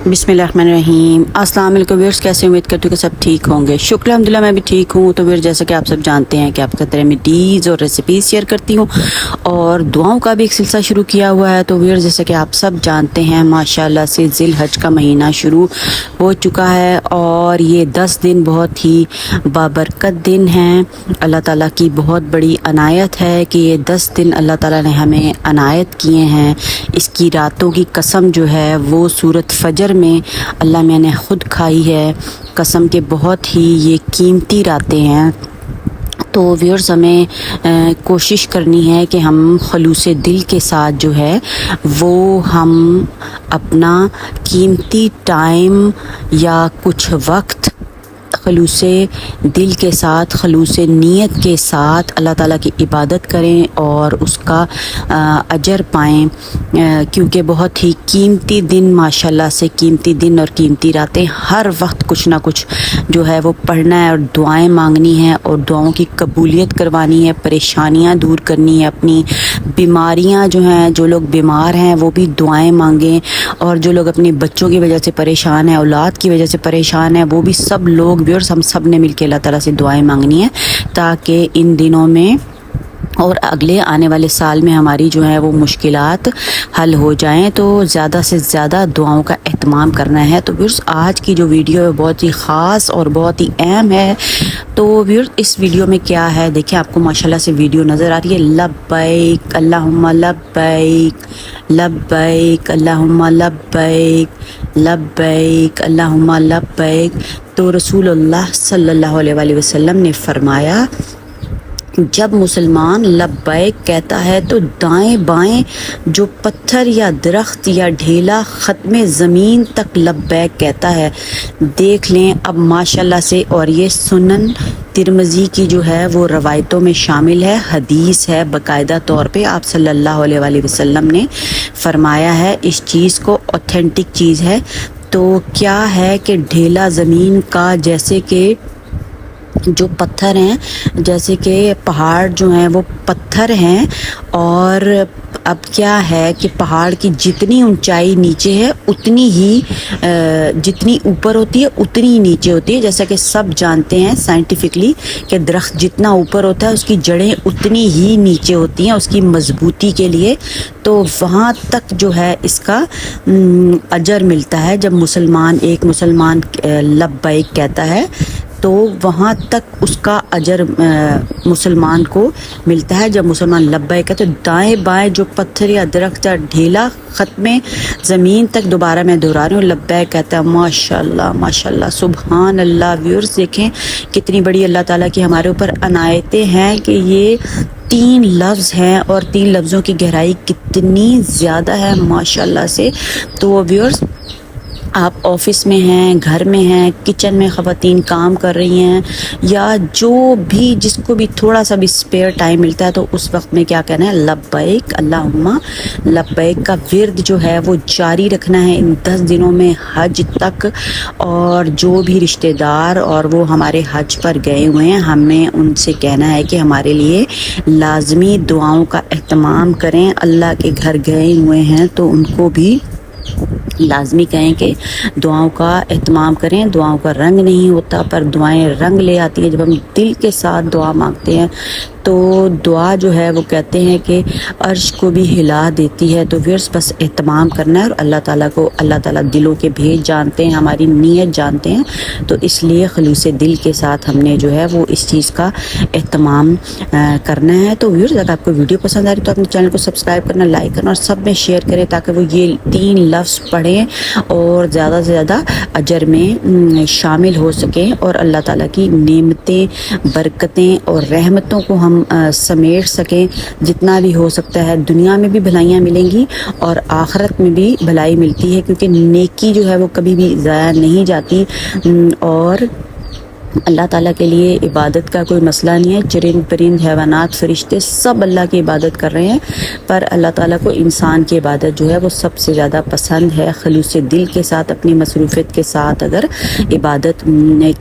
बिस्मिल्लाहिर्रहमानिर्रहीम। अस्सलाम वालेकुम व्यूअर्स, कैसे उम्मीद करती हूँ कि सब ठीक होंगे। शुक्र अल्हम्दुलिल्लाह मैं भी ठीक हूँ। तो व्यूअर्स, जैसा कि आप सब जानते हैं कि आपके तरह रेमेडीज़ और रेसिपीज़ शेयर करती हूँ और दुआओं का भी एक सिलसिला शुरू किया हुआ है। तो व्यूअर्स, जैसा कि आप सब जानते हैं माशाल्लाह से ज़िल हज का महीना शुरू हो चुका है और ये 10 दिन बहुत ही बाबरकत दिन हैं। अल्लाह ताला की बहुत बड़ी अनायत है कि ये 10 दिन अल्लाह ताला ने हमें अनायत किए हैं। इसकी रातों की कसम जो है वो सूरत फजर में अल्लाह मैंने ख़ुद खाई है। कसम के बहुत ही ये कीमती रातें हैं। तो व्यूअर्स, हमें कोशिश करनी है कि हम खलूस दिल के साथ जो है वो हम अपना कीमती टाइम या कुछ वक्त खलूस दिल के साथ, खलूस नीयत के साथ अल्लाह ताला की इबादत करें और उसका अजर पाएँ, क्योंकि बहुत ही कीमती दिन, माशाल्लाह से कीमती दिन और कीमती रातें। हर वक्त कुछ ना कुछ जो है वो पढ़ना है और दुआएं मांगनी है और दुआओं की कबूलियत करवानी है, परेशानियां दूर करनी है, अपनी बीमारियां जो हैं, जो लोग बीमार हैं वो भी दुआएं मांगें, और जो लोग अपने बच्चों की वजह से परेशान हैं, औलाद की वजह से परेशान हैं, वो भी सब लोग व्यूअर्स, हम सब ने मिलकर अल्लाह ताला से दुआएं मांगनी है ताकि इन दिनों में और अगले आने वाले साल में हमारी जो है वो मुश्किलात हल हो जाएं। तो ज़्यादा से ज़्यादा दुआओं का एहतमाम करना है। तो व्यूअर्स, आज की जो वीडियो है बहुत ही ख़ास और बहुत ही अहम है। तो व्यूअर्स, इस वीडियो में क्या है, देखिए आपको माशाल्लाह से वीडियो नज़र आ रही है। लब्बैक अल्लाहुम्मा लब्बैक, लब्बैक अल्लाहुम्मा लब्बैक, लब्बैक अल्लाहुम्मा लब्बैक। तो रसूलुल्लाह सल्लल्लाहु अलैहि वसल्लम ने फरमाया, जब मुसलमान लब्बैक कहता है तो दाएं बाएं जो पत्थर या दरख्त या ढेला ख़त्मे ज़मीन तक लब्बैक कहता है। देख लें अब माशाल्लाह से, और ये सुनन तिरमिज़ी की जो है वो रवायतों में शामिल है, हदीस है बाकायदा तौर पे। आप सल्लल्लाहु अलैहि वसल्लम ने फरमाया है, इस चीज़ को ऑथेंटिक चीज़ है। तो क्या है कि ढेला ज़मीन का, जैसे कि जो पत्थर हैं, जैसे कि पहाड़ जो हैं वो पत्थर हैं, और अब क्या है कि पहाड़ की जितनी ऊंचाई नीचे है उतनी ही जितनी ऊपर होती है उतनी ही नीचे होती है। जैसा कि सब जानते हैं साइंटिफिकली कि दरख्त जितना ऊपर होता है उसकी जड़ें उतनी ही नीचे होती हैं उसकी मजबूती के लिए। तो वहाँ तक जो है इसका अजर मिलता है। जब एक मुसलमान लब्बैक कहता है तो वहाँ तक उसका अजर मुसलमान को मिलता है। जब मुसलमान लब्बैक है तो दाएं बाएं जो पत्थर या दरख्त या ढेला ख़त्मे ज़मीन तक, दोबारा मैं दोहरा रही हूँ, लब्बैक कहता है। माशाल्लाह माशाल्लाह, सुभान अल्लाह। व्यूअर्स, देखें कितनी बड़ी अल्लाह ताला की हमारे ऊपर अनायतें हैं कि ये 3 लफ्ज़ हैं और 3 लफ्ज़ों की गहराई कितनी ज़्यादा है माशाल्लाह से। तो व्यूअर्स, आप ऑफिस में हैं, घर में हैं, किचन में ख़वातीन काम कर रही हैं, या जो भी जिसको भी थोड़ा सा भी स्पेयर टाइम मिलता है तो उस वक्त में क्या कहना है, लब्बैक अल्लाहुम्मा लब्बैक का विर्द जो है वो जारी रखना है इन 10 दिनों में हज तक। और जो भी रिश्तेदार और वो हमारे हज पर गए हुए हैं, हमें उनसे कहना है कि हमारे लिए लाजमी दुआओं का एहतमाम करें। अल्लाह के घर गए हुए हैं तो उनको भी लाजमी कहें कि दुआओं का एहतमाम करें। दुआओं का रंग नहीं होता पर दुआएं रंग ले आती हैं। जब हम दिल के साथ दुआ मांगते हैं तो दुआ जो है वो कहते हैं कि अर्श को भी हिला देती है। तो व्यूअर्स, बस एहतमाम करना है और अल्लाह ताला दिलों के भेद जानते हैं, हमारी नीयत जानते हैं। तो इसलिए खलूस दिल के साथ हमने जो है वो इस चीज़ का एहतमाम करना है। तो व्यूअर्स, अगर आपको वीडियो पसंद आ रही तो अपने चैनल को सब्सक्राइब करना, लाइक करना और सब में शेयर करें ताकि वो ये 3 लफ्ज़ पढ़ें और ज़्यादा से ज़्यादा अजर में शामिल हो सकें और अल्लाह ताला की नेमतें, बरकतें और रहमतों को हम समेट सकें। जितना भी हो सकता है, दुनिया में भी भलाइयाँ मिलेंगी और आखिरत में भी भलाई मिलती है, क्योंकि नेकी जो है वो कभी भी ज़ाया नहीं जाती। और अल्लाह ताला के लिए इबादत का कोई मसला नहीं है। चरिंद परिंद, हैवानात, फरिश्ते सब अल्लाह की इबादत कर रहे हैं, पर अल्लाह ताला को इंसान की इबादत जो है वो सबसे ज़्यादा पसंद है। खलूस दिल के साथ, अपनी मसरूफियत के साथ अगर इबादत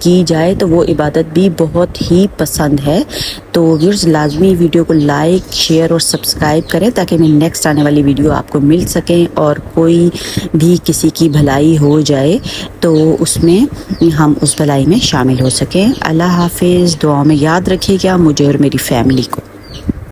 की जाए तो वो इबादत भी बहुत ही पसंद है। تو ویورز لازمی ویڈیو کو لائک شیئر اور سبسکرائب کریں تاکہ میں نیکسٹ آنے والی ویڈیو آپ کو مل سکیں، اور کوئی بھی کسی کی بھلائی ہو جائے تو اس میں ہم اس بھلائی میں شامل ہو سکیں۔ اللہ حافظ، دعا میں یاد رکھیے گا مجھے اور میری فیملی کو۔